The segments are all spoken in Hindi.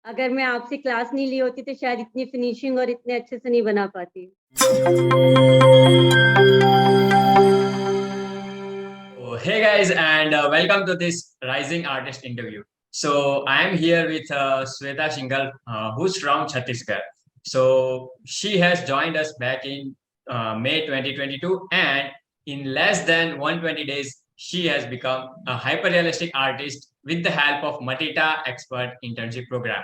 अगर मैं आपसे क्लास नहीं ली होती तो शायद इतनी फिनिशिंग और इतने अच्छे से नहीं बना पाती। Oh, hey guys, and welcome to this Rising Artist interview. So I am here with Sweta Shingal, who's from Chhattisgarh. So she has joined us back in May 2022, and in less than 120 days, she has become a hyper-realistic artist with the help of Matita Expert Internship Program.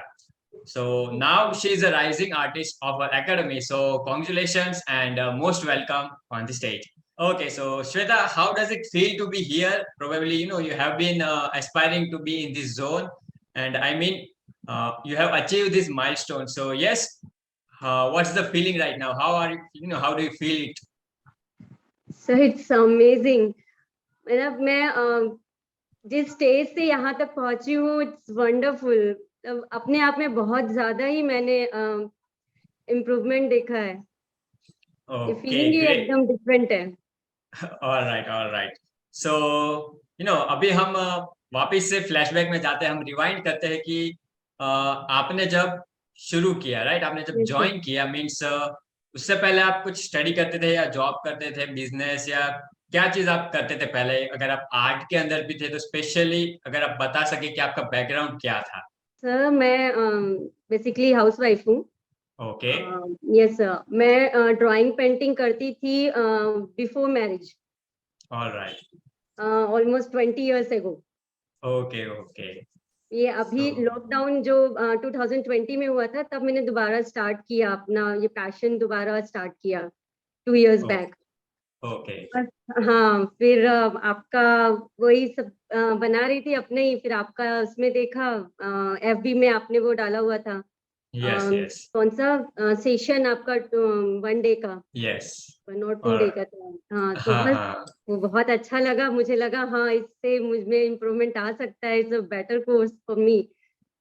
So now she is a rising artist of our academy. So congratulations and most welcome on the stage. Okay, so Shweta, how does it feel to be here? Probably, you have been aspiring to be in this zone, and I mean, you have achieved this milestone. So yes, what's the feeling right now? How are you? How do you feel it? Sir it's amazing. मतलब मैं जिस स्टेज से यहाँ तक पहुंची हूँ इट्स वंडरफुल। अपने आप में बहुत ज्यादा ही मैंने इम्प्रूवमेंट देखा है। ये Okay, फीलिंग ही great. एकदम डिफरेंट है। All right, all right. So, अभी हम वापस से फ्लैशबैक में जाते हैं, हम रिवाइंड करते हैं कि आपने जब शुरू किया, राइट, आपने जब Yes, sir. ज्वाइन किया, मीन्स उससे पहले आप कुछ स्टडी करते थे या जॉब करते थे, बिजनेस, या क्या चीज आप करते थे पहले? अगर आप आर्ट के अंदर भी थे तो स्पेशली अगर आप बता सके कि आपका बैकग्राउंड क्या था। सर मैं बेसिकली हाउस वाइफ हूँ। ओके। यस सर, मैं ड्राइंग पेंटिंग करती थी before marriage, all right. Almost 20 years ago। Okay okay. ये सो अभी लॉकडाउन जो 2020 में हुआ था तब मैंने दोबारा स्टार्ट किया, अपना ये पैशन दोबारा स्टार्ट किया 2 years बैक। ओके। बस। हाँ, फिर आपका वही सब बना रही थी अपने ही, फिर आपका उसमें देखा, एफबी में आपने वो डाला हुआ था। Yes yes. कौन सा सेशन आपका 1 day का, यस। 1 or 2 day का था। हाँ, तो हाँ बस हाँ। वो बहुत अच्छा लगा, मुझे लगा हाँ इससे मुझ में इम्प्रूवमेंट आ सकता है, it's a better course for me.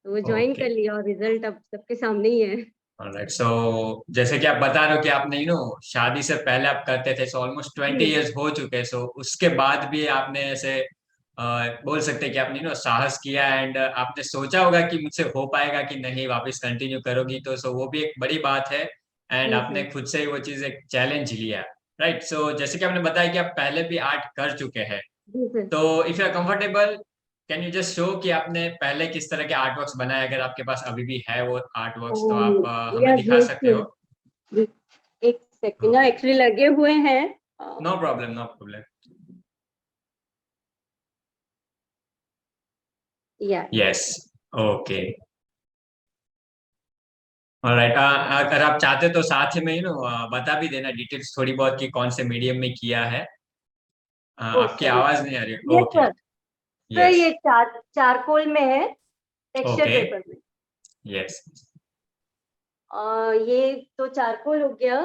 तो वो ज्वाइन ओके। कर लिया और रिजल्ट अब सबके सामने ही है। ऑलराइट, सो जैसे कि आप बता रहे हो कि आपने शादी से पहले आप करते थे, सो ऑलमोस्ट 20 years हो चुके हैं, सो उसके बाद भी आपने ऐसे बोल सकते हैं कि आपने साहस किया, एंड आपने सोचा होगा कि मुझसे हो पाएगा कि नहीं, वापस कंटिन्यू करोगी, तो सो वो भी एक बड़ी बात है। एंड जी आपने सर। खुद से ही वो चीज एक चैलेंज लिया, राइट। सो जैसे कि आपने बताया कि आप पहले भी आर्ट कर चुके हैं, जी सर। तो if you are comfortable, can you just show कि आपने पहले किस तरह के आर्ट वर्क्स बनाए? अगर आपके पास अभी भी है वो आर्ट वर्क्स तो आप हमें यस दिखा यस सकते हो। सर। एक सेकंड ना, ओके। एक्चुअली लगे हुए हैं। No problem, no problem. या यस। ओके। ऑलराइट, अगर आप चाहते तो साथ में बता भी देना डिटेल्स थोड़ी बहुत कि कौन से मीडियम में किया है। ओ आपकी सॉरी। आवाज नहीं आ रही है। Yes okay. Sir. Sir yes. ये चारकोल में है, टेक्सचर ओके। पेपर में। यस। ये तो चारकोल हो गया।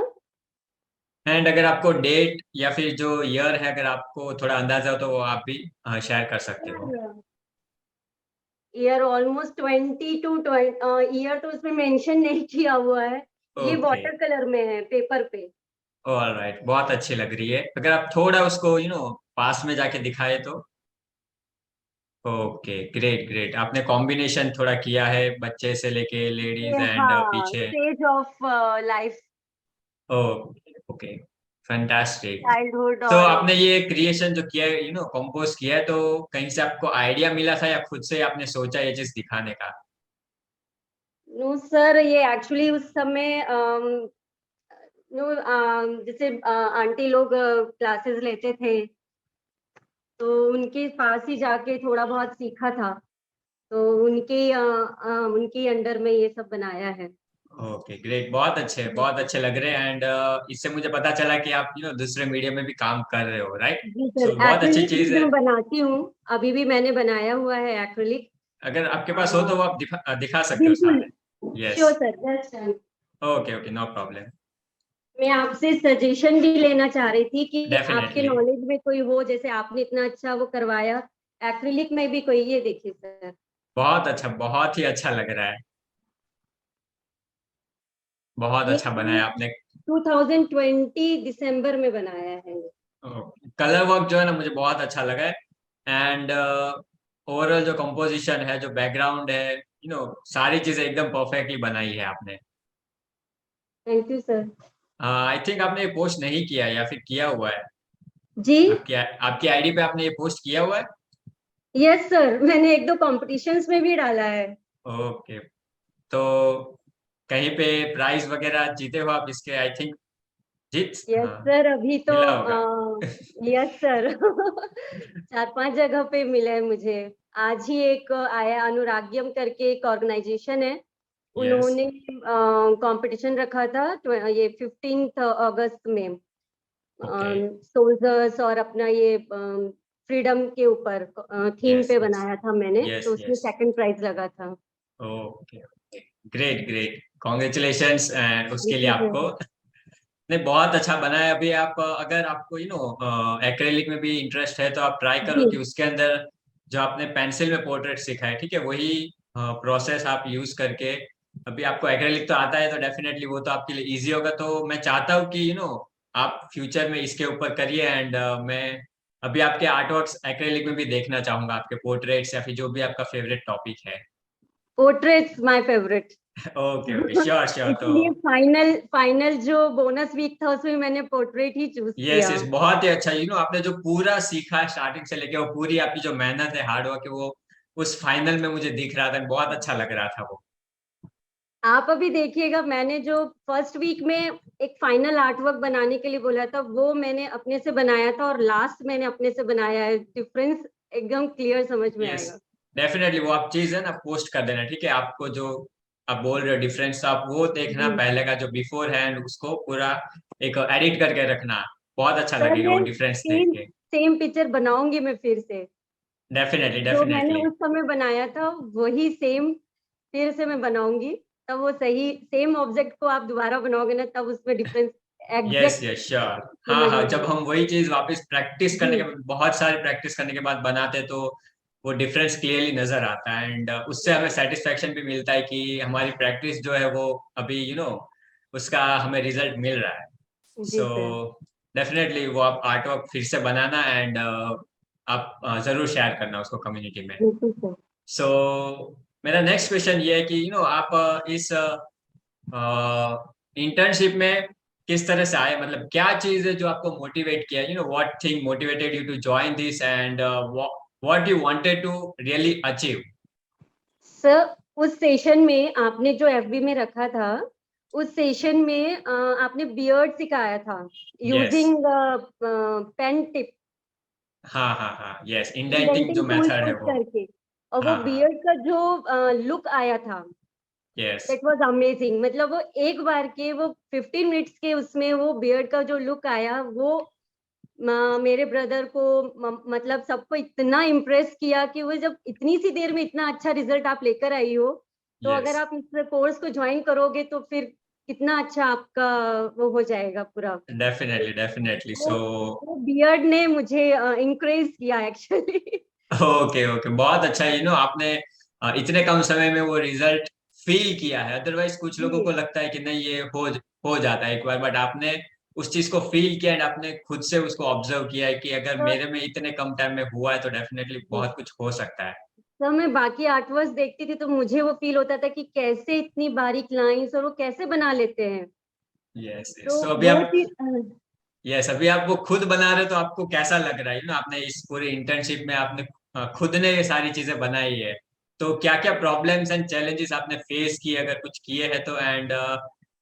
एंड अगर आपको डेट या फिर जो ईयर है, अगर आपको थोड़ा अंदाजा हो तो वो आप भी शेयर कर सकते हो। ईयर ऑलमोस्ट ईयर तो उसमें मेंशन नहीं किया हुआ है। ये ओके। वाटर कलर में है, पेपर पे। ऑलराइट, बहुत अच्छी लग रही है। अगर आप थोड़ा उसको पास में जाके दिखाए तो। Okay, great great. आपने कॉम्बिनेशन थोड़ा किया है, बच्चे से लेके लेडीज ये एंड हाँ, पीछे। Stage of life, okay okay. Fantastic. Childhood तो और आपने ये क्रिएशन जो किया है, कंपोज किया है, तो कहीं से आपको आइडिया मिला था या खुद से आपने सोचा ये चीज दिखाने का? नो सर, ये एक्चुअली उस समय नो जैसे आंटी लोग क्लासेस लेते थे, तो उनके पास ही जाके थोड़ा बहुत सीखा था। तो उनके अंडर में ये सब बनाया है। Okay, great. बहुत अच्छे लग रहे हैं, एंड इससे मुझे पता चला कि आप दूसरे मीडियम में भी काम कर रहे हो, राइट। जी सर, सो बहुत अच्छी एक्रिलिक भी चीज है। मैं बनाती हूँ। अभी भी मैंने बनाया हुआ है एक्रिलिक। अगर आपके पास हो तो वो आप दिखा सकते हो बिल्कुल। सामने। Yes. Sure sir, just okay okay, no problem. मैं आपसे सजेशन भी लेना चाह रही थी कि आपके डेफिनेटली। नॉलेज में कोई हो, जैसे आपने इतना अच्छा वो करवाया एक्रिलिक में भी कोई, ये देखिए सर। बहुत अच्छा, बहुत ही अच्छा लग रहा है। बहुत ये अच्छा बनाया आपने। 2020 दिसंबर में बनाया है ये। कलर वर्क जो है ना, मुझे बहुत अच्छा लगा है। एंड ओवरऑल जो कंपोजिशन है, जो बैकग्राउंड है, सारी चीजें एकदम परफेक्टली बनाई है आपने। Thank you sir. I think आपने ये पोस्ट नहीं किया है या फिर किया हुआ है। जी। आपकी आपकी आईडी पे आपने ये पोस्ट किया हुआ है। यस सर, मैंने एक दो कॉम्पिटिशन्स में भी डाला है। ओके। तो कहीं पे प्राइज वगैरह जीते हो आप इसके, आई थिंक जीत, यस हाँ, सर, अभी तो मिला होगा। Yes sir. 4-5 जगह पे मिला है मुझे। आज ही एक आया, अनुराग्यम करके एक ऑर्गेनाइजेशन है। यस। उन्होंने कंपटीशन रखा था ये 15 अगस्त में, ओके। सोल्जर्स और अपना ये फ्रीडम के ऊपर थीम यस पे यस बनाया था मैंने, यस तो उसमें यस। सेकंड प्राइज लगा था। Okay okay. Great great, congratulations and उसके थैंक लिए यू आपको। सर। नहीं, बहुत अच्छा बना है। अभी आप अगर आपको एक्रेलिक में भी इंटरेस्ट है तो आप ट्राई करो जी। कि उसके अंदर जो आपने पेंसिल में पोर्ट्रेट सीखा है, ठीक है, वही प्रोसेस आप यूज करके। अभी आपको एक्रेलिक तो आता है तो डेफिनेटली वो तो आपके लिए इजी होगा। तो मैं चाहता हूँ कि आप फ्यूचर में इसके ऊपर करिए। एंड मैं अभी आपके आर्ट वर्क्स एक्रेलिक में भी देखना चाहूंगा, आपके पोर्ट्रेट्स या फिर जो भी आपका फेवरेट टॉपिक है। Portraits my favourite. Okay okay, sure sure. तो इसलिए फाइनल फाइनल जो बोनस वीक था उसमें मैंने पोर्ट्रेट ही चूज यस किया। यस, बहुत ही अच्छा। आपने जो पूरा सीखा है स्टार्टिंग से लेके, वो पूरी आपकी जो मेहनत है, हार्ड वर्क है, वो उस फाइनल में मुझे दिख रहा था, बहुत अच्छा लग रहा था वो। आप अभी देखिएगा, मैंने जो फर्स्ट वीक में एक फाइनल आर्ट वर्क बनाने के लिए बोला था वो मैंने अपने से बनाया था, और लास्ट मैंने अपने से बनाया है। डिफरेंस एकदम क्लियर समझ में यस, आएगा। डेफिनेटली वो आप चीज है ना पोस्ट कर देना, ठीक है। आपको जो आप बोल रहे हो डिफरेंस, आप वो देखना, जी पहले का जो बिफोर है and उसको पूरा एक एडिट करके रखना। बहुत अच्छा सर, लगेगा वो मैं डिफरेंस देख सेम के। सेम पिक्चर बनाऊंगी मैं फिर से। डेफिनेटली जो मैंने डेफिनेटली। उस समय बनाया था वही सेम फिर से मैं बनाऊंगी। तब वो सही, सेम ऑब्जेक्ट को आप दोबारा बनाओगे ना, तब उसमें difference yes exact yes sure. हाँ समझ हाँ, में जब आएगा। हम वही चीज वापस प्रैक्टिस करने के, जी बहुत सारी प्रैक्टिस करने के बाद बनाते, तो वो डिफरेंस क्लियरली नजर आता है। एंड उससे हमें सेटिस्फेक्शन भी मिलता है कि हमारी प्रैक्टिस जो है वो अभी उसका हमें रिजल्ट मिल रहा है। जी सो सर। डेफिनेटली वो आप आर्ट वर्क फिर से बनाना। एंड आप जरूर शेयर करना उसको कम्युनिटी में। बिल्कुल सर। सो मेरा नेक्स्ट क्वेश्चन ये है कि आप इस इंटर्नशिप में किस तरह से आए, मतलब क्या चीज है जो आपको मोटिवेट किया, what thing motivated you to join this, and what you wanted to really achieve. Sir, उस सेशन में आपने जो एफबी में रखा था, उस सेशन में आपने बियर्ड सिखाया था यस। यूजिंग पेन टिप, हाँ हाँ हाँ, यस, इंडेंटिंग जो इंडेंटिंग टूल मेथड है यूज वो। करके। और वो हाँ हाँ। बियर्ड का जो लुक आया था, यस दैट वाज अमेजिंग। मतलब वो एक बार के वो 15 मिनट्स के उसमें वो बियर्ड का जो लुक आया, वो मेरे ब्रदर को मतलब सबको इतना इम्प्रेस किया कि वो जब इतनी सी देर में इतना अच्छा रिजल्ट आप लेकर आई हो, तो यस, अगर आप इस कोर्स को ज्वाइन करोगे तो फिर कितना अच्छा आपका वो हो जाएगा पूरा। तो डेफिनेटली डेफिनेटली। वो सो वो बियर्ड ने मुझे इंक्रेज किया एक्चुअली। ओके ओके, बहुत अच्छा। आपने इतने कम समय में वो रिजल्ट फील किया है। अदरवाइज कुछ लोगों को जी लगता है कि नहीं, ये हो जाता है एक बार, बट आपने उस चीज को फील किया एंड आपने खुद से उसको ऑब्जर्व किया है कि अगर तो मेरे में इतने कम टाइम में हुआ है तो डेफिनेटली बहुत कुछ हो सकता है। तो मैं बाकी आर्टवर्क्स देखती थी तो मुझे वो फील होता था कि कैसे इतनी बारीक लाइंस और वो कैसे बना लेते हैं। यस तो यस। तो अभी वो आप, चीज यस, अभी आप वो खुद बना रहे हो तो आपको कैसा लग रहा है? आपने इस पूरे इंटर्नशिप में आपने खुद ने ये सारी चीजें बनाई है, तो क्या क्या प्रॉब्लम्स एंड चैलेंजेस आपने फेस किए, अगर कुछ किए हैं तो? एंड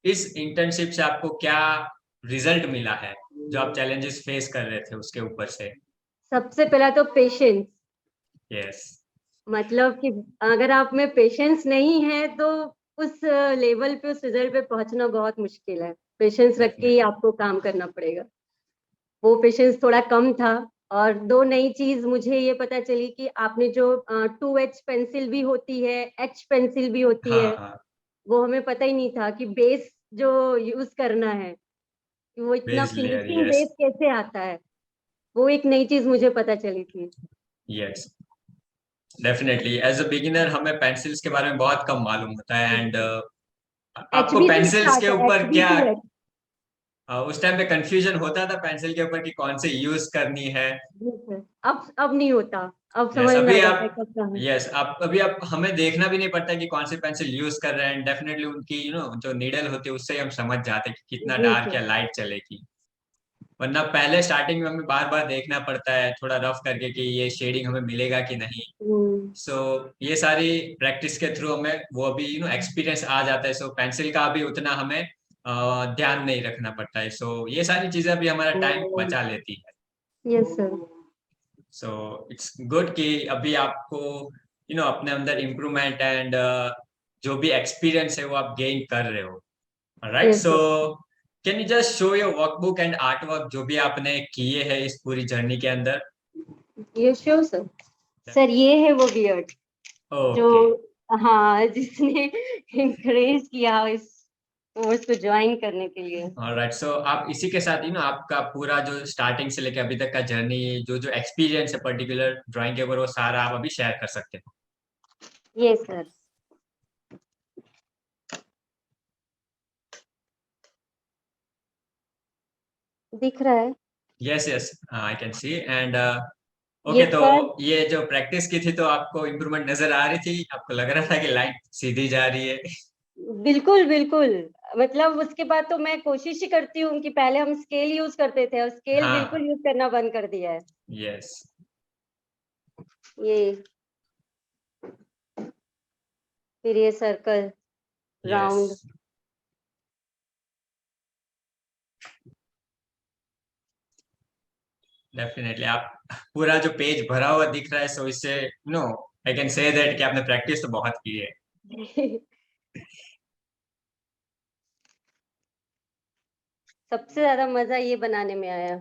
इस इंटर्नशिप से आपको क्या रिजल्ट मिला है, जो आप चैलेंजेस फेस कर रहे थे उसके ऊपर से? सबसे पहला तो पेशेंस। यस मतलब कि अगर आप में पेशेंस नहीं है तो उस लेवल पे, उस रिजल्ट पे पहुंचना बहुत मुश्किल है। पेशेंस रख के ही डेफिनेटली। आपको काम करना पड़ेगा। वो पेशेंस थोड़ा कम था। और दो नई चीज मुझे ये पता चली कि आपने जो 2H पेंसिल भी होती है, H पेंसिल भी होती हाँ है, हाँ, वो हमें पता ही नहीं था कि बेस जो यूज करना है, कि वो इतना base layer, finishing yes base कैसे आता है। वो एक नई चीज मुझे पता चली थी। Yes. Definitely as a beginner हमें पेंसिल्स के बारे में बहुत कम मालूम होता है। एंड एच आपको बी से पेंसिल्स स्टार्ट के है, ऊपर क्या, HB2H। उस टाइम पे कंफ्यूजन होता था पेंसिल के ऊपर कि कौन से यूज करनी है? अब नहीं होता। अब यस समझ में आ अभी जाता है आप कब कहाँ है। यस आप अभी आप हमें देखना भी नहीं पड़ता कि कौन सी पेंसिल यूज कर रहे हैं, डेफिनेटली उनकी जो नीडल होती है उससे ही हम समझ जाते हैं कि कितना जी डार्क सर। या लाइट चलेगी। वरना पहले स्टार्टिंग में हमें बार बार देखना पड़ता है थोड़ा रफ करके कि ये शेडिंग हमें मिलेगा कि नहीं। हम्म। सो ये सारी प्रैक्टिस के थ्रू हमें वो अभी एक्सपीरियंस आ जाता है। सो पेंसिल का भी उतना हमें ध्यान नहीं रखना पड़ता है। सो ये सारी चीजें भी हमारा टाइम बचा लेती है। Yes sir. So it's good कि अभी आपको अपने अंदर इम्प्रूवमेंट एंड जो भी एक्सपीरियंस है वो आप गेन कर रहे हो। Right. Yes so sir. Can you just show your workbook and art work जो भी आपने किए हैं इस पूरी जर्नी के अंदर। ये श्योर सर। सर ये है वो बियर्ड जो, ओके। हाँ, जिसने इंकरेज किया इस कोर्स को ज्वाइन करने के लिए। ऑलराइट। सो आप इसी के साथ आपका पूरा जो स्टार्टिंग से लेकर अभी तक का जर्नी जो जो एक्सपीरियंस है पर्टिकुलर ड्राइंग के ऊपर वो सारा आप अभी शेयर कर सकते हो। ये सर। दिख रहा है। Yes yes I can see and ये ओके। तो फर्स्ट, ये जो प्रैक्टिस की थी तो आपको इम्प्रूवमेंट नजर आ रही थी, आपको लग रहा था कि लाइन सीधी जा रही है। बिल्कुल बिल्कुल। मतलब उसके बाद तो मैं कोशिश ही करती हूँ कि पहले हम स्केल यूज करते थे और स्केल हाँ। बिल्कुल यूज करना बंद कर दिया है। यस ये, फिर ये सर्कल, यस राउंड। डेफिनेटली आप पूरा जो पेज भरा हुआ दिख रहा है सो इससे no I can say that कि आपने प्रैक्टिस तो बहुत की है। सबसे ज्यादा मजा ये बनाने में आया।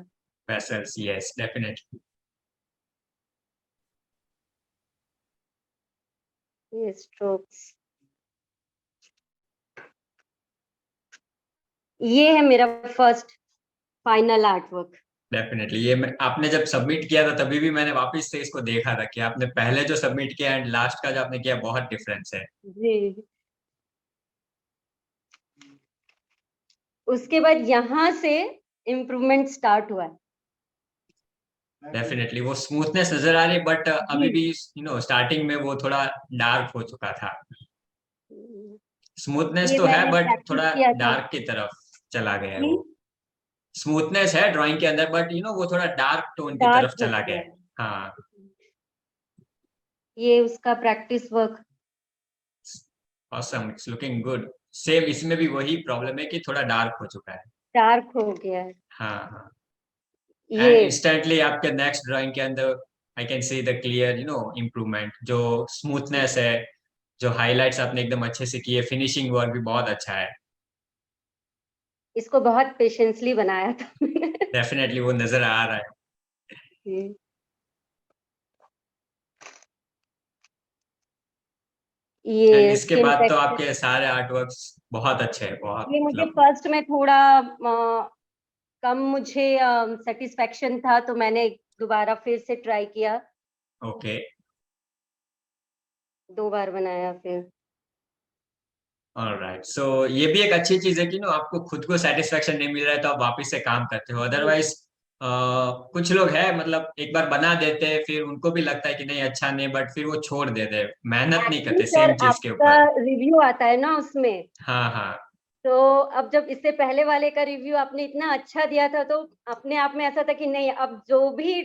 Vessels yes definitely. ये स्ट्रोक्स। ये है मेरा first final art work. Definitely ये आपने जब सबमिट किया था तभी भी मैंने वापस से इसको देखा था कि आपने पहले जो सबमिट किया एंड लास्ट का जो आपने किया बहुत डिफरेंस है। जी। उसके बाद यहाँ से इम्प्रूवमेंट स्टार्ट हुआ है। डेफिनेटली वो स्मूथनेस नजर आ रही है बट अभी जी। भी स्टार्टिंग में वो थोड़ा डार्क हो चुका था। स्मूथनेस ये तो है मैंने बट प्रैक्टिस थोड़ा किया था। डार्क की तरफ चला गया है जी। वो। स्मूथनेस है ड्राइंग के अंदर बट वो थोड़ा डार्क टोन की डार्क तरफ हो चला गया गया है। है। हाँ। ये उसका practice work. Awesome it's looking good. Same इसमें भी वही प्रॉब्लम है कि थोड़ा डार्क हो चुका है। डार्क हो गया है। हाँ हाँ। ये, एंड इंस्टेंटली आपके नेक्स्ट ड्राइंग के अंदर I can see the clear improvement जो स्मूथनेस है, जो हाइलाइट्स आपने एकदम अच्छे से किए, फिनिशिंग वर्क भी बहुत अच्छा है। इसको बहुत पेशेंसली बनाया था मैंने। डेफिनेटली वो नजर आ रहा है। ये एंड ये इसके स्किन बाद तो टेक्सचर। आपके सारे आर्टवर्क्स बहुत अच्छे हैं, बहुत ये मुझे मतलब। फर्स्ट में थोड़ा कम मुझे सेटिस्फेक्शन था, तो मैंने दोबारा फिर से ट्राई किया। ओके। 2 बार बनाया फिर। ऑलराइट। सो ये भी एक अच्छी चीज है कि आपको खुद को सेटिस्फेक्शन नहीं मिल रहा है तो आप वापस से काम करते हो। जी। अदरवाइज कुछ लोग हैं मतलब एक बार बना देते हैं फिर उनको भी लगता है कि नहीं अच्छा नहीं, बट फिर वो छोड़ देते हैं, मेहनत नहीं एक्चुअली करते सर सेम चीज के आपका ऊपर। रिव्यू आता है ना उसमें, हाँ हाँ। तो अब जब इससे पहले वाले का रिव्यू आपने इतना अच्छा दिया था, तो अपने आप में ऐसा था कि नहीं, अब जो भी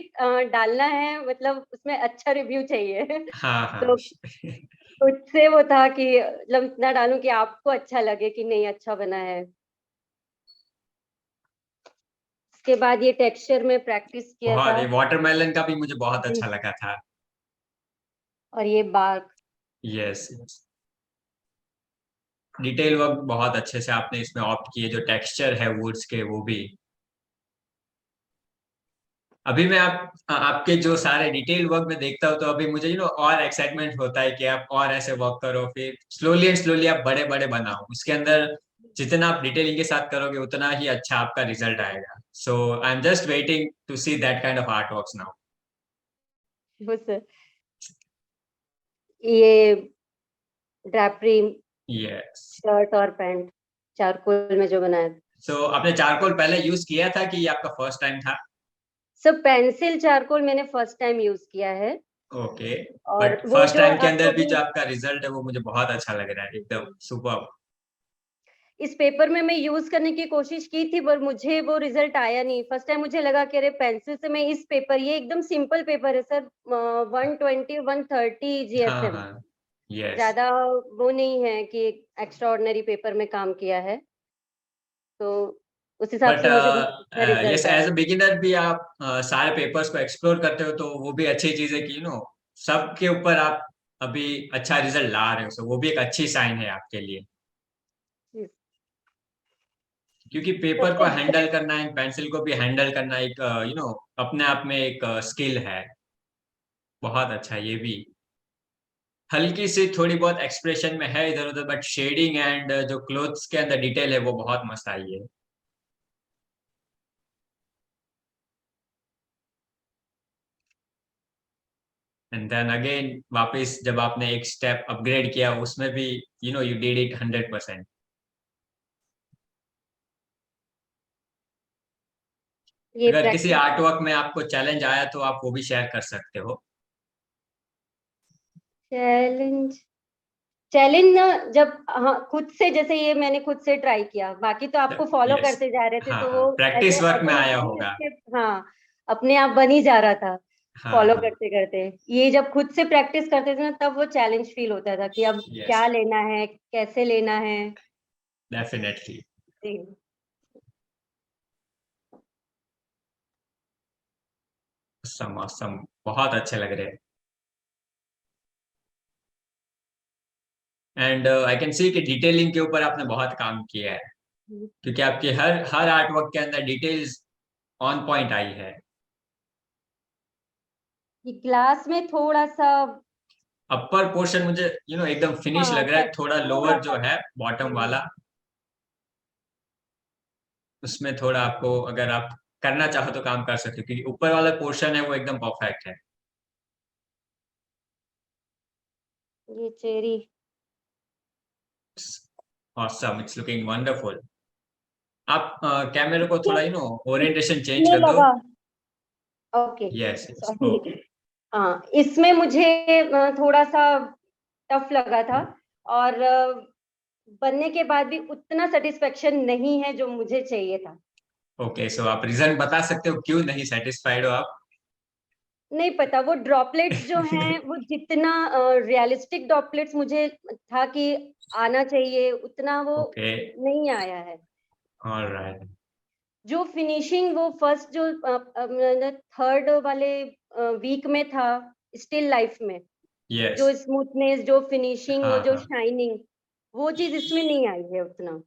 डालना है मतलब उसमें अच्छा रिव्यू चाहिए। हाँ हाँ। तो खुद से वो था कि मतलब इतना डालूं कि आपको अच्छा लगे कि नहीं अच्छा बना है। उसके बाद ये टेक्सचर में प्रैक्टिस किया बहुत था। ये वाटरमेलन का भी मुझे बहुत जी। अच्छा लगा था। और ये bark. Yes yes. Detail work बहुत अच्छे से आपने इसमें ऑप्ट किए, जो टेक्सचर है वुड्स के वो भी। अभी मैं आपके जो सारे डिटेल वर्क में देखता हूँ तो अभी मुझे और एक्साइटमेंट होता है कि आप और ऐसे वर्क करो, फिर स्लोली एंड स्लोली आप बड़े बड़े बनाओ उसके अंदर। जितना आप डिटेलिंग के साथ करोगे उतना ही अच्छा आपका रिजल्ट आएगा। So I am just waiting to see that kind of art works now. वो सर, ये ड्रैपरी, यस। शर्ट और पैंट, चारकोल में जो बनाया था। सो आपने चारकोल पहले यूज किया था कि ये आपका फर्स्ट टाइम था? सब पेंसिल चारकोल मैंने फर्स्ट टाइम यूज किया है। ओके। और बट वो फर्स्ट जो टाइम के आपको अंदर भी भी जो आपका रिजल्ट है वो मुझे बहुत अच्छा लग रहा है, एकदम सुपर। इस पेपर में मैं यूज करने की कोशिश की थी, पर मुझे वो रिजल्ट आया नहीं। फर्स्ट टाइम मुझे लगा कि अरे पेंसिल से मैं इस पेपर, ये एकदम सिंपल पेपर है सर, 120 130 हाँ जीएसएम, हाँ। यस। ज्यादा वो नहीं है कि एक्स्ट्रा ऑर्डिनरी पेपर में काम किया है। तो उस हिसाब बट से मुझे बहुत अच्छा यस, रिजल्ट एज आया। अ बिगिनर भी आप सारे पेपर्स को एक्सप्लोर करते हो तो वो भी अच्छी चीज है कि सबके ऊपर आप अभी अच्छा रिजल्ट ला रहे हो, so वो भी एक अच्छी साइन है आपके लिए। क्योंकि पेपर को सबसे हैंडल करना, एक पेंसिल को भी हैंडल करना एक अपने आप में एक स्किल है। बहुत अच्छा ये भी। हल्की सी थोड़ी बहुत एक्सप्रेशन में है इधर उधर, बट शेडिंग एंड जो क्लोथ्स के अंदर डिटेल है वो बहुत मस्त आई है। एंड देन अगेन वापस जब आपने एक स्टेप अपग्रेड किया उसमें भी यू डिड इट 100%। ये अगर किसी प्रैक्टिस आर्ट वर्क में आपको चैलेंज आया तो आप वो भी शेयर कर सकते हो। चैलेंज चैलेंज ना, जब हाँ खुद से, जैसे ये मैंने खुद से ट्राई किया, बाकी तो आपको फॉलो यस। करते जा रहे थे, हाँ तो हाँ, वो ऐसे प्रैक्टिस वर्क में आया ऑटोमेटिकली होगा। उसके, हाँ, अपने आप बन ही जा रहा था हाँ फॉलो हाँ। करते करते। ये जब खुद से प्रैक्टिस करते थे ना, तब वो चैलेंज फील होता था कि अब यस, क्या लेना है, कैसे लेना है। डेफिनेटली। जी। awesome, awesome, बहुत अच्छे लग रहे हैं। एंड आई कैन सी कि डिटेलिंग के ऊपर आपने बहुत काम किया है, क्योंकि आपके हर हर आर्ट वर्क के अंदर डिटेल्स ऑन पॉइंट आई है। ये क्लास में थोड़ा सा, अपर पोर्शन मुझे एकदम फिनिश हाँ लग रहा है, थोड़ा थोड़ा लोअर सा। जो है बॉटम वाला, उसमें थोड़ा आपको अगर आप करना चाहो तो काम कर सकते हो, क्योंकि ऊपर वाला पोर्शन है वो एकदम परफेक्ट है। ये cherry awesome, it's looking wonderful. आप कैमरे को थोड़ा इसमें ओरिएंटेशन चेंज इसमें कर दो। लगा। Okay, yes yes, sorry. Okay. हाँ, इसमें मुझे थोड़ा सा टफ लगा था, और बनने के बाद भी उतना सेटिस्फेक्शन नहीं है जो मुझे चाहिए था। ओके, सो आप रीजन बता सकते हो क्यों नहीं सेटिस्फाइड हो आप? नहीं पता, वो ड्रॉपलेट्स जो हैं, वो जितना रियलिस्टिक ड्रॉपलेट्स मुझे था कि आना चाहिए, उतना वो ओके, नहीं आया है। ऑलराइट। जो फिनिशिंग वो फर्स्ट जो थर्ड वाले वीक में था, स्टिल लाइफ में, यस। जो स्मूथनेस, जो फिनिशिंग, वो हाँ जो हाँ। शाइनिंग, वो चीज इसमें नहीं आई है उतना।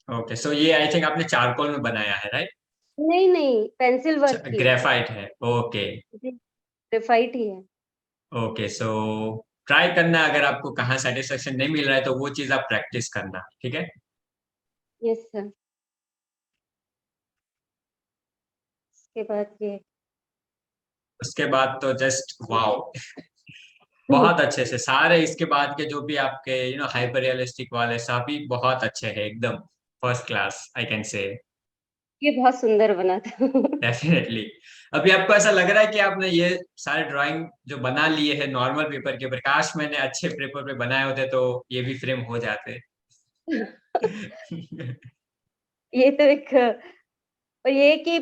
ओके, सो ये आई थिंक आपने चारकोल में बनाया है, राइट? नहीं नहीं, पेंसिल वर्क की है। ग्रेफाइट है, ओके। जी, ग्रेफाइट ही है। ओके, सो ट्राई करना, अगर आपको कहाँ सेटिस्फेक्शन नहीं मिल रहा है तो वो चीज आप प्रैक्टिस करना, ठीक है? Yes sir. उसके बाद ये उसके बाद तो जस्ट वाओ। बहुत अच्छे से सारे, इसके बाद के जो भी आपके हाइपर रियलिस्टिक वाले सभी बहुत अच्छे हैं, एकदम फर्स्ट क्लास आई कैन से। ये बहुत सुंदर बना था। डेफिनेटली। अभी आपको ऐसा लग रहा है कि आपने ये सारे ड्राइंग जो बना लिए हैं नॉर्मल पेपर के ऊपर, काश मैंने अच्छे पेपर पे बनाए होते तो ये भी फ्रेम हो जाते। ये तो एक, और ये कि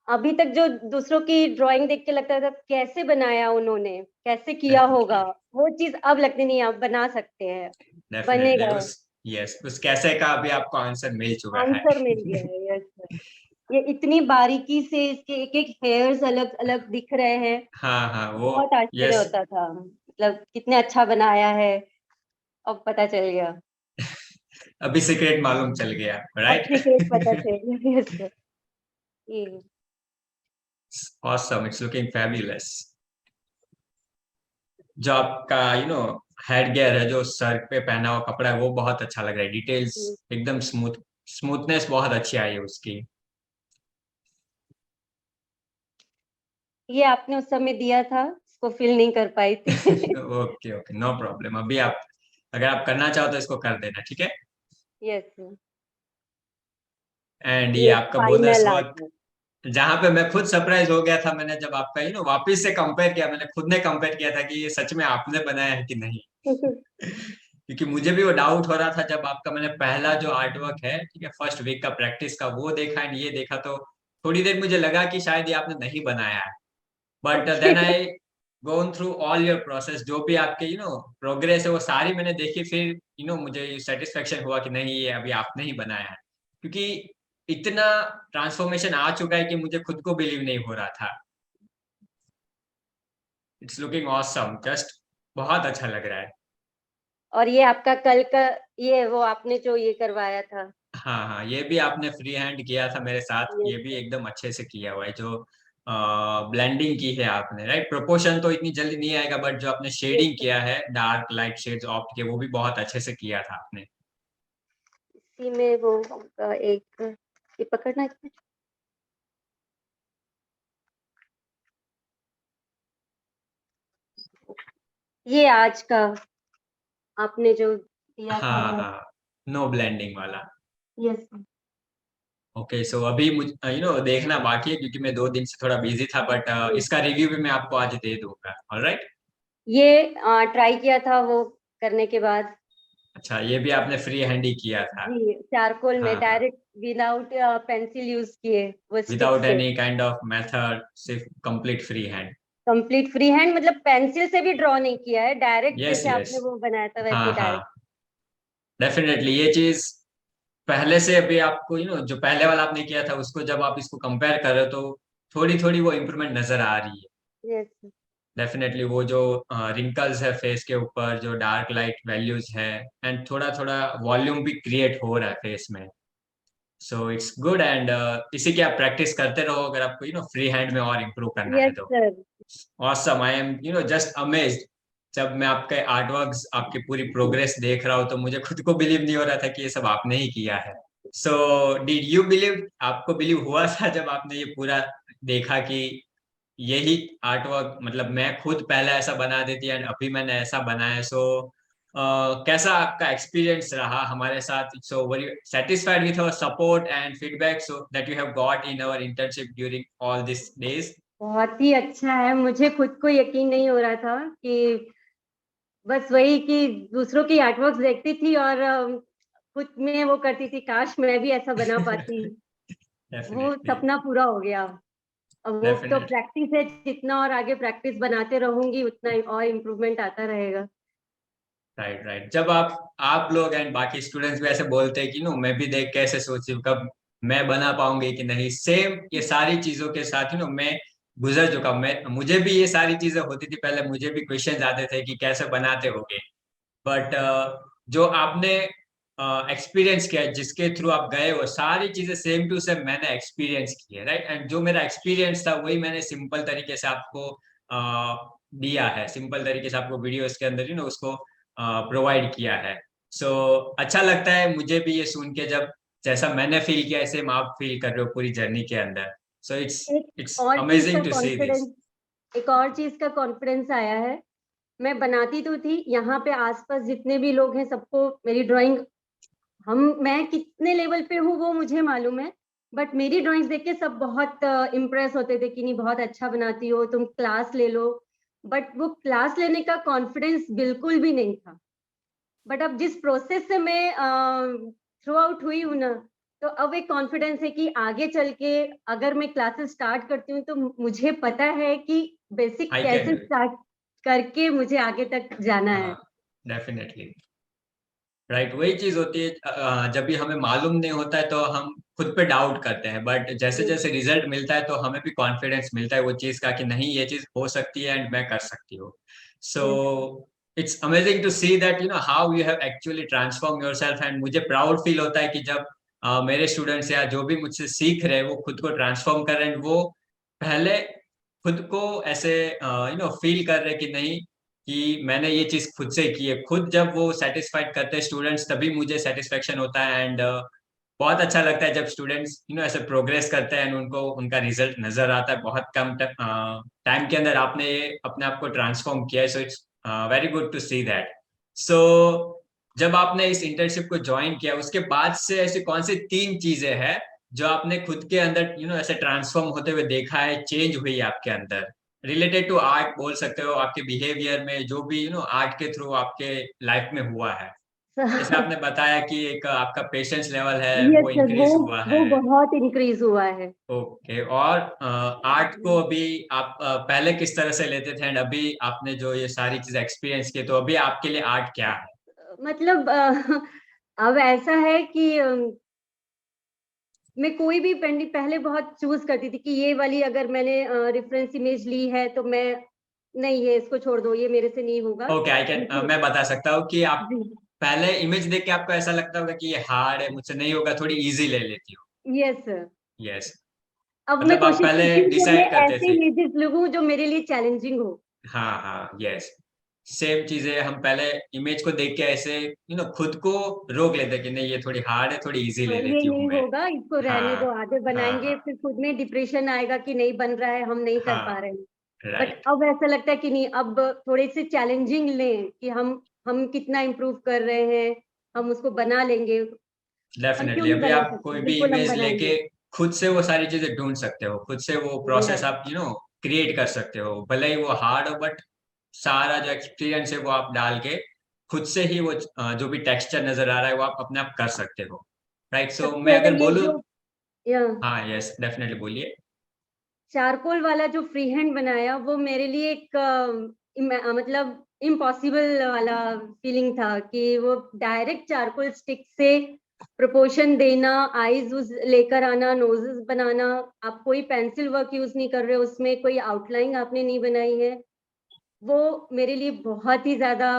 अभी तक जो दूसरों की ड्राइंग देख के लगता था कैसे बनाया उन्होंने, कैसे किया होगा, वो चीज अब लगती नहीं, आप बना सकते हैं, डेफिनेटली बनेगा। उस, यस, उस कैसे का अभी आपको आंसर मिल चुका है। आंसर मिल गया है, यस। ये इतनी बारीकी से इसके एक एक हेयर्स अलग अलग दिख रहे हैं, हाँ हाँ, वो, बहुत आश्चर्य यस। होता था, मतलब कितने अच्छा बनाया है। अब पता चल गया, अभी सीक्रेट मालूम चल गया, अब राइट? सीक्रेट पता चल गया। Yes sir. ये ऑसम, इट्स लुकिंग फैबुलस। जो आपका हेड गियर है, जो सर पे पहना हुआ कपड़ा है, वो बहुत अच्छा लग रहा है, डिटेल्स एकदम स्मूथ, स्मूथनेस बहुत अच्छी आई है उसकी। ये आपने उस समय दिया था, इसको फिल नहीं कर पाई थी। Okay okay, no problem. अभी आप अगर आप करना चाहो तो इसको कर देना, ठीक है? Yes sir. एंड ये ये आपका बोनस फाइनल आ वर्क, गया। जहाँ पे मैं खुद सरप्राइज हो गया था, मैंने जब आपका वापस से कंपेयर किया, मैंने खुद ने कंपेयर किया था कि ये सच में आपने बनाया है कि नहीं। क्योंकि मुझे भी वो डाउट हो रहा था जब आपका मैंने पहला जो आर्ट वर्क है, ठीक है, फर्स्ट वीक का प्रैक्टिस का वो देखा एंड ये देखा, तो थोड़ी देर मुझे लगा कि शायद ये आपने नहीं बनाया है। But okay. Then I gone through all your process, जो भी आपके प्रोग्रेस है वो सारी मैंने देखी, फिर मुझे सेटिस्फेक्शन हुआ कि नहीं, ये अभी आपने ही बनाया है। क्योंकि इतना ट्रांसफॉर्मेशन आ चुका है कि मुझे खुद को बिलीव नहीं हो रहा था। इट्स लुकिंग ऑसम, जस्ट बहुत अच्छा लग रहा है। और ये आपका कल का, ये वो आपने जो ये करवाया था। हाँ हाँ, ये भी आपने फ्री हैंड किया था मेरे साथ, यस ये भी सर। एकदम अच्छे से किया हुआ है। जो ब्लेंडिंग की है आपने, राइट, प्रोपोर्शन तो इतनी जल्दी नहीं आएगा, बट जो आपने यस शेडिंग सर। किया है, डार्क लाइट शेड्स ऑप्ट के, वो भी बहुत अच्छे से किया था आपने। इसी में वो एक ये पकड़ना है। ये आज का आपने जो दिया था हाँ वो। हाँ, नो ब्लेंडिंग वाला। Yes sir. ओके, सो अभी मुझे देखना बाकी है, क्योंकि मैं 2 दिन से थोड़ा बिजी था, बट इसका रिव्यू भी मैं आपको आज दे दूंगा। ऑलराइट। ये ट्राई किया था वो करने के बाद। अच्छा, ये भी आपने फ्री हैंड ही किया था। जी, चारकोल में हाँ हाँ, डायरेक्ट विदाउट पेंसिल यूज किए, वो स्टिक विदाउट से। एनी काइंड ऑफ मेथड, सिर्फ complete free hand. Complete free hand, मतलब पेंसिल से भी ड्रॉ नहीं किया है, डायरेक्ट यस जैसे यस। आपने वो बनाया था वैसे हाँ ही हाँ, डायरेक्ट। डेफिनेटली ये चीज पहले से अभी आपको जो पहले वाला आपने किया था उसको जब आप इसको कंपेयर कर रहे हो, तो थोड़ी थोड़ी वो इम्प्रूवमेंट नजर आ रही है। यस। डेफिनेटली वो जो रिंकल्स है फेस के ऊपर, जो डार्क लाइट वैल्यूज है, एंड थोड़ा थोड़ा वॉल्यूम भी क्रिएट हो रहा है फेस में। सो इट्स गुड, एंड इसी की आप प्रैक्टिस करते रहो अगर आपको फ्री हैंड में और इम्प्रूव करना है यस तो। Sir. Awesome, I am just amazed. जब मैं आपके आर्टवर्क्स, आपकी पूरी प्रोग्रेस देख रहा हूँ, तो मुझे खुद को बिलीव नहीं हो रहा था कि ये सब आपने ही किया है। सो डिड यू बिलीव, आपको बिलीव हुआ था जब आपने ये पूरा देखा कि यही आर्टवर्क, मतलब मैं खुद पहले ऐसा बना देती एंड अभी मैंने ऐसा बनाया? सो कैसा आपका एक्सपीरियंस रहा हमारे साथ? So were you satisfied with our support and feedback so that you have got in our internship during all this days? बहुत ही अच्छा है, मुझे खुद को यकीन नहीं हो रहा था कि बस वही कि दूसरों की आर्टवर्क्स देखती थी और खुद में वो करती थी, काश मैं भी ऐसा बना पाती। वो डेफिनेटली। सपना पूरा हो गया। अब वो तो डेफिनेटली। प्रैक्टिस है, जितना और आगे प्रैक्टिस बनाते रहूंगी उतना और इम्प्रूवमेंट आता रहेगा। राइट राइट, जब आप लोग एंड बाकी स्टूडेंट्स भी ऐसे बोलते हैं कि मैं भी देख के ऐसे सोची कब मैं बना पाऊंगी कि नहीं, सेम ये सारी चीजों के साथ मैं गुजर चुका हूं। मैं, मुझे भी ये सारी चीजें होती थी पहले, मुझे भी क्वेश्चन आते थे कि कैसे बनाते होगे। बट जो आपने एक्सपीरियंस किया, जिसके थ्रू आप गए, वो सारी चीजें सेम टू सेम मैंने एक्सपीरियंस की है, राइट। एंड जो मेरा एक्सपीरियंस था वही मैंने सिंपल तरीके से आपको दिया है, सिंपल तरीके से आपको वीडियोस के अंदर उसको प्रोवाइड किया है। सो अच्छा लगता है मुझे भी ये सुन के, जब जैसा मैंने फील किया सेम आप फील कर रहे हो पूरी जर्नी के अंदर। सो इट्स एक इट्स और चीज का amazing to see this. Confidence, एक और चीज का कॉन्फिडेंस आया है। मैं बनाती तो थी, यहाँ पे आसपास जितने भी लोग हैं सबको मेरी ड्राइंग, हम मैं कितने लेवल पे हूँ वो मुझे मालूम है, बट मेरी ड्राइंग्स देख के सब बहुत इम्प्रेस होते थे कि नहीं बहुत अच्छा बनाती हो, तुम क्लास ले लो। बट वो क्लास लेने का कॉन्फिडेंस बिल्कुल भी नहीं था। बट अब जिस प्रोसेस से मैं थ्रू आउट हुई हूँ ना, तो अब एक कॉन्फिडेंस है कि आगे चल के अगर मैं क्लासेस स्टार्ट करती हूँ तो मुझे पता है कि बेसिक आई कैन कैसे डू इट। स्टार्ट करके मुझे आगे तक जाना है। हाँ, डेफिनेटली। राइट, वही चीज होती है, जब भी हमें मालूम नहीं होता है तो हम खुद पे डाउट करते हैं, बट जैसे जैसे रिजल्ट मिलता है तो हमें भी कॉन्फिडेंस मिलता है वो चीज का कि नहीं, ये चीज हो सकती है एंड मैं कर सकती हूँ। So yes. It's amazing to see that how you have actually transform yourself, and मुझे प्राउड फील होता है कि जब मेरे स्टूडेंट्स या जो भी मुझसे सीख रहे हैं वो खुद को ट्रांसफॉर्म कर रहे हैं, वो पहले खुद को ऐसे फील कर रहे हैं कि नहीं, कि मैंने ये चीज खुद से की है। खुद जब वो सेटिस्फाइड करते हैं स्टूडेंट्स, तभी मुझे सेटिस्फेक्शन होता है, एंड बहुत अच्छा लगता है जब स्टूडेंट्स ऐसे प्रोग्रेस करते हैं एंड उनको उनका रिजल्ट नजर आता है बहुत कम टाइम के अंदर। आपने ये अपने आप को ट्रांसफॉर्म किया है, so it's very good to see that. So जब आपने इस इंटर्नशिप को ज्वाइन किया उसके बाद से ऐसी कौन सी 3 चीजें हैं जो आपने खुद के अंदर ऐसे ट्रांसफॉर्म होते हुए देखा है, चेंज हुई है आपके अंदर, रिलेटेड टू आर्ट बोल सकते हो, आपके बिहेवियर में जो भी आर्ट के थ्रू आपके लाइफ में हुआ है। जैसे आपने बताया कि एक आपका पेशेंस लेवल है यस वो सर, इंक्रीज हुआ वो है। बहुत इंक्रीज हुआ है। ओके, और आर्ट को अभी आप पहले किस तरह से लेते थे, एंड अभी आपने जो ये सारी चीजें एक्सपीरियंस की, तो अभी आपके लिए आर्ट क्या है? मतलब अब ऐसा है कि मैं कोई भी पेंटिंग पहले बहुत चूज करती थी कि ये वाली अगर मैंने रेफरेंस इमेज ली है तो मैं नहीं, ये इसको छोड़ दो, ये मेरे से नहीं होगा। ओके, आई कैन, मैं बता सकता हूँ कि आप जी, पहले इमेज देख के आपको ऐसा लगता होगा कि ये हार्ड है, मुझसे नहीं होगा, थोड़ी इजी ले लेती हूँ। Yes sir. यस, अब मैं मतलब आप कोशिश पहले करती हूँ कि मैं डिसाइड करते ऐसे थे। इमेजेस लूं जो मेरे लिए चैलेंजिंग हो। हाँ हाँ, यस, सेम चीजें हम पहले इमेज को देख के ऐसे खुद को रोक लेते कि नहीं, ये थोड़ी हार्ड है, थोड़ी इजी हाँ, ले ये लेती हूँ नहीं मैं। होगा, इसको रहने दो, हाँ आगे हाँ बनाएंगे, हाँ फिर खुद में डिप्रेशन आएगा कि नहीं बन रहा है, हम नहीं कर हाँ, पा रहे हैं। बट राइट, अब ऐसा लगता है कि नहीं, अब थोड़े से चैलेंजिंग लें कि हम कितना इम्प्रूव कर रहे हैं, हम उसको बना लेंगे। हम क्यों डेफिनेटली। नहीं अभी बना आप सकते, कोई भी बिल्कुल हम इमेज लेके बनाएंगे। खुद से वो सारी चीजें ढूंढ सकते हो, खुद से वो प्रोसेस यस, आप क्रिएट कर सकते हो, भले ही वो हार्ड हो, बट सारा जो एक्सपीरियंस है वो आप डाल के खुद से ही वो जो भी टेक्सचर नजर आ रहा है वो आप अपने आप कर सकते हो, राइट। सो सबसे मैं ज्यादा अगर ये बोलूँ, जो या हाँ यस, डेफिनेटली बोलिए। चारकोल वाला जो फ्री हैंड बनाया, वो मेरे लिए एक मतलब इम्पॉसिबल वाला फीलिंग था कि वो डायरेक्ट चारकोल स्टिक से प्रोपोर्शन देना, आईज लेकर आना, नोजेस बनाना। आप कोई पेंसिल वर्क यूज नहीं कर रहे हो उसमें, कोई आउटलाइन आपने नहीं बनाई है। वो मेरे लिए बहुत ही ज्यादा,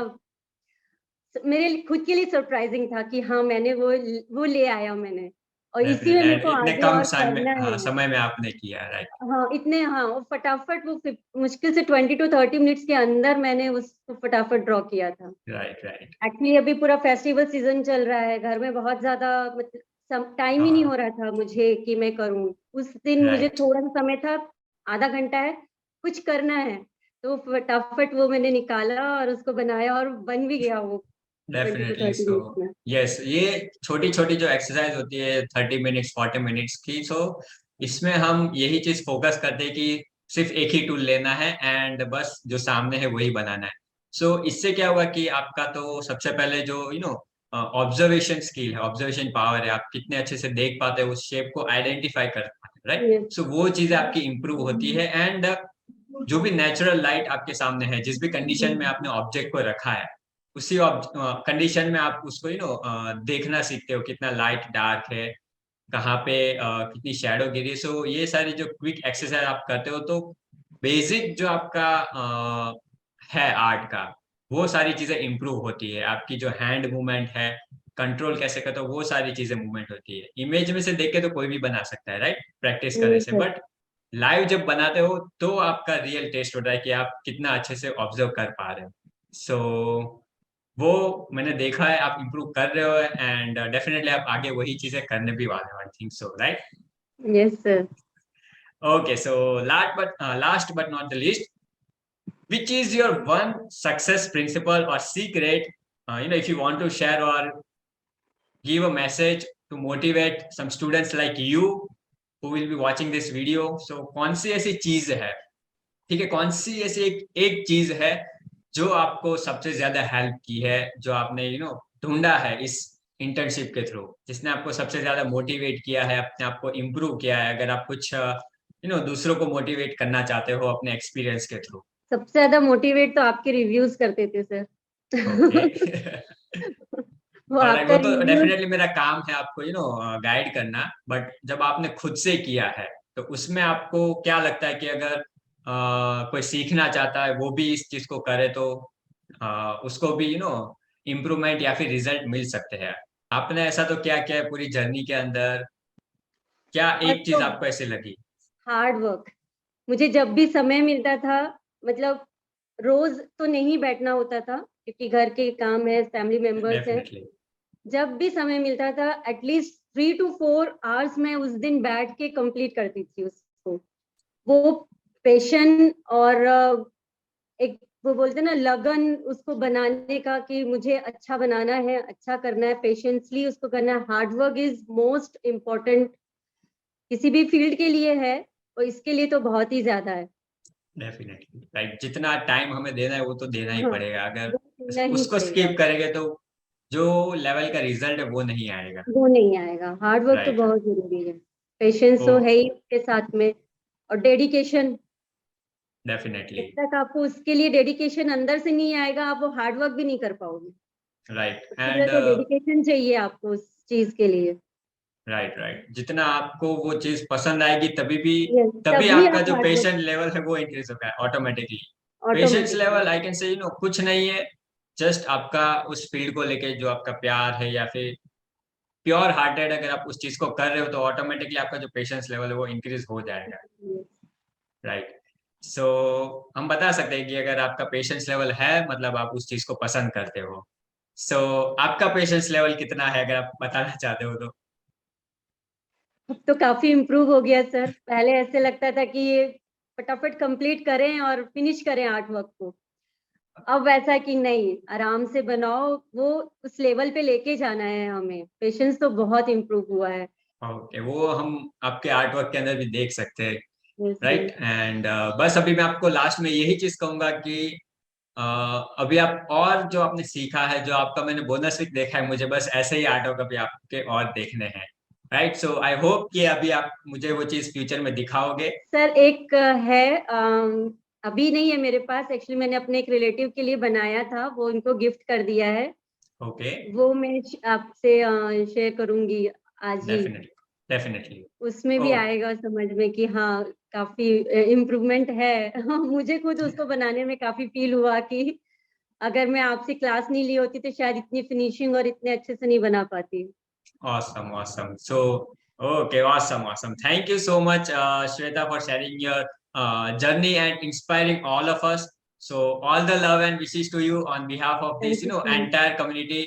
मेरे खुद के लिए सरप्राइजिंग था कि हाँ, मैंने वो ले आया मैंने, और इसी में डेफिनेटली, मेरे एंड को इतने आगे कम और समय में, करना हाँ, है। समय में आपने किया, राइट हाँ, इतने, हाँ, वो फटाफट वो मुश्किल से 20 to 30 मिनट्स के अंदर मैंने उसको फटाफट ड्रॉ किया था। राइट राइट, एक्चुअली अभी पूरा फेस्टिवल सीजन चल रहा है, घर में बहुत ज्यादा मतलब टाइम ही नहीं हाँ, हो रहा था मुझे कि मैं करूँ। उस दिन मुझे राइट, थोड़ा सा समय था, आधा घंटा है, कुछ करना है, तो फटाफट वो मैंने निकाला और उसको बनाया, और बन भी गया वो twenty two definitely. Thirty so minutes में। यस, ये छोटी छोटी जो एक्सरसाइज होती है 30 मिनट्स 40 मिनट्स की, सो इसमें हम यही चीज फोकस करते हैं कि सिर्फ एक ही टूल लेना है एंड बस जो सामने है वही बनाना है। सो इससे क्या होगा कि आपका तो सबसे पहले जो ऑब्जर्वेशन स्किल है, ऑब्जर्वेशन पावर है, आप कितने अच्छे से देख पाते हैं, उस शेप को आइडेंटिफाई कर पाते हैं, राइट। Yes. सो वो चीजें आपकी इंप्रूव होती है, एंड जो भी नेचुरल लाइट आपके सामने है, जिस भी कंडीशन में आपने ऑब्जेक्ट को रखा है, उसी कंडीशन में आप उसको देखना सीखते हो, कितना लाइट डार्क है, कहाँ पे कितनी शैडो गिरी। सो ये सारी जो क्विक एक्सरसाइज आप करते हो, तो बेसिक जो आपका है आर्ट का, वो सारी चीजें इंप्रूव होती है, आपकी जो हैंड मूवमेंट है, कंट्रोल कैसे करते हो, वो सारी चीजें मूवमेंट होती है। इमेज में से देख के तो कोई भी बना सकता है, राइट, प्रैक्टिस करने से, Yes. बट लाइव जब बनाते हो तो आपका रियल टेस्ट होता है कि आप कितना अच्छे से ऑब्जर्व कर पा रहे हो। सो वो मैंने देखा है, आप इम्प्रूव कर रहे हो, एंड डेफिनेटली आप आगे वही चीजें करने भी वाले हो, I think so, right. Yes, sir. Okay, so last but not the least, which is your one success principle or secret, if you want to share or give a message to motivate some students like you who will be watching this video, so कौन सी ऐसी चीज है, ठीक है, कौन सी ऐसी एक चीज है जो आपको सबसे ज्यादा हेल्प की है, जो आपने ढूंढा है इस इंटर्नशिप के थ्रू, जिसने आपको सबसे ज्यादा मोटिवेट किया है, अपने आप को इम्प्रूव किया है, अगर आप कुछ दूसरों को मोटिवेट करना चाहते हो अपने एक्सपीरियंस के थ्रू। सबसे ज्यादा मोटिवेट तो आपके रिव्यूज करते थे सर। ओके। वो ऑलराइट, आपका वो तो रिव्यूज। डेफिनेटली मेरा काम है आपको गाइड करना, बट जब आपने खुद से किया है तो उसमें आपको क्या लगता है कि अगर कोई सीखना चाहता है वो भी इस चीज को करे तो उसको भी इम्प्रूवमेंट या फिर रिजल्ट मिल सकते हैं। आपने ऐसा तो क्या क्या है पूरी जर्नी के अंदर, क्या फर्स्ट एक चीज तो आपको ऐसी लगी? Hard work. मुझे जब भी समय मिलता था, मतलब रोज तो नहीं बैठना होता था क्योंकि घर के काम है, फैमिली मेंबर्स हैं। डेफिनेटली, जब भी समय मिलता था, एटलीस्ट 3 to 4 आवर्स मैं उस दिन बैठ के कंप्लीट करती थी उसको। वो पेशन और एक, वो बोलते हैं ना, लगन उसको बनाने का कि मुझे अच्छा बनाना है, अच्छा करना है, पेशेंसली उसको करना है। Hard work is most important किसी भी फील्ड के लिए है और इसके लिए तो बहुत ही ज्यादा है। डेफिनेटली राइट, जितना टाइम हमें देना है वो तो देना ही हाँ, पड़ेगा। अगर वो देना ही उसको पड़ेगा, स्किप करेंगे तो जो लेवल का रिजल्ट है वो नहीं आएगा। वो नहीं आएगा। हार्ड वर्क तो राइट। बहुत जरूरी है, पेशेंस ओ तो है ही उसके साथ में, और डेडिकेशन। डेफिनेटली। जब तक आपको उसके लिए डेडिकेशन अंदर से नहीं आएगा, आप वो हार्ड वर्क भी नहीं कर पाओगे। राइट उसके लिए एंड तो डेडिकेशन चाहिए आपको उस चीज के लिए। राइट राइट, जितना आपको वो चीज पसंद आएगी Yes, तभी तभी आपका आप जो हार्ड वर्क पेशेंट लेवल है वो इंक्रीज होगा automatically. Patience automatically. Level I can से कुछ नहीं है, जस्ट आपका उस फील्ड को लेके जो आपका प्यार है या फिर प्योर हार्टेड अगर आप उस चीज को कर रहे हो तो ऑटोमेटिकली आपका जो पेशेंस लेवल है वो इंक्रीज हो जाएगा। राइट। सो हम बता सकते हैं कि अगर आपका पेशेंस लेवल है मतलब आप उस चीज को पसंद करते हो। सो आपका पेशेंस लेवल कितना है अगर आप बताना चाहते हो तो? अब तो काफी इम्प्रूव हो गया सर। पहले ऐसे लगता था कि ये फटाफट कंप्लीट करें और फिनिश करें आर्ट वर्क को। अब वैसा है कि नहीं, आराम से बनाओ, वो उस लेवल पे लेके जाना है हमें। पेशेंस तो बहुत इम्प्रूव हुआ है। ओके, वो हम आपके आर्ट वर्क के अंदर भी देख सकते हैं। Yes, right yes. एंड बस अभी मैं आपको लास्ट में यही चीज कहूंगा कि अभी आप और जो आपने सीखा है, जो आपका मैंने बोनस वीक देखा है, मुझे बस ऐसे ही आर्ट वर्क अभी आपके और देखने हैं। राइट, सो आई होप कि अभी आप मुझे वो चीज फ्यूचर में दिखाओगे। सर एक है, अभी नहीं है मेरे पास। एक्चुअली मैंने अपने एक रिलेटिव के लिए बनाया था, वो उनको गिफ्ट कर दिया है। ओके। वो मैं आपसे शेयर करूंगी आज ही। Definitely definitely. उसमें भी ओ आएगा समझ में कि हाँ, काफी इम्प्रूवमेंट है। मुझे खुद उसको बनाने में काफी फील हुआ कि अगर मैं आपसे क्लास नहीं ली होती तो शायद इतनी फिनिशिंग और इतने अच्छे से नहीं बना पाती। awesome, awesome. So, okay, awesome, awesome. Thank you so much, Shweta, for sharing your journey and inspiring all of us. So, all the love and wishes to you on behalf of this, thank you so much. entire community.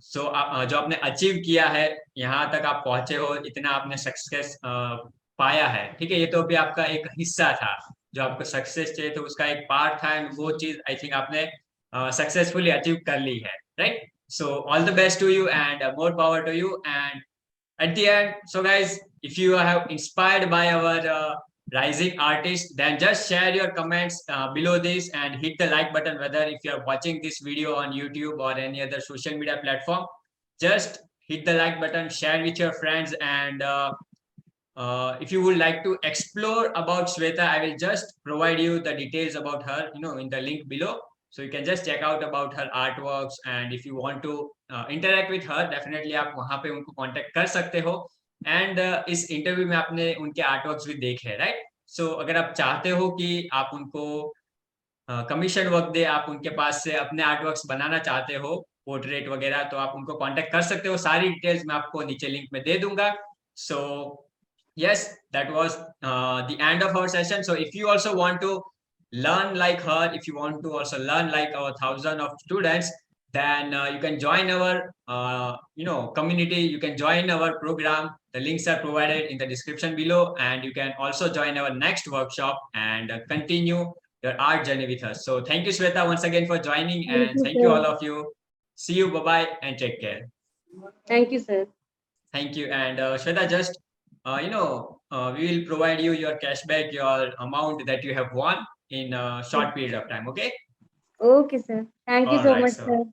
सो जो आपने अचीव किया है, यहाँ तक आप पहुंचे हो, इतना आपने सक्सेस पाया है, ठीक है, ये तो अभी आपका एक हिस्सा था। जो आपको सक्सेस चाहिए तो उसका एक पार्ट था एंड वो चीज आई थिंक आपने सक्सेसफुली अचीव कर ली है। Right. So all the best to you and more power to you and at the end. So guys, if you have inspired by our rising artist, then just share your comments below this and hit the like button, whether if you are watching this video on YouTube or any other social media platform. Just hit the like button, share with your friends, and if you would like to explore about Shweta, I will just provide you the details about her, in the link below. So you can just check out about her artworks, and if you want to interact with her, definitely आप वहाँ पे उनको contact कर सकते हो। And इस इंटरव्यू में आपने उनके आर्टवर्क्स भी देखे, राइट? सो अगर आप चाहते हो कि आप उनको कमीशन वर्क दे, आप उनके पास से अपने आर्टवर्क्स बनाना चाहते हो, पोर्ट्रेट वगैरह, तो आप उनको कांटेक्ट कर सकते हो। सारी डिटेल्स मैं आपको नीचे लिंक में दे दूंगा। सो yes, that was the end of our session. So if you also want to learn like her, if you want to also learn like our thousand of students, then you can join our community, you can join our program. The links are provided in the description below, and you can also join our next workshop and continue your art journey with us. So thank you, Shweta, once again for joining, thank and you thank you sir. all of you. See you, bye bye, and take care. Thank you sir. Thank you. And Shweta, just we will provide you your cashback, your amount that you have won in a short period of time. Okay. Okay sir, thank you All so right. Much So sir.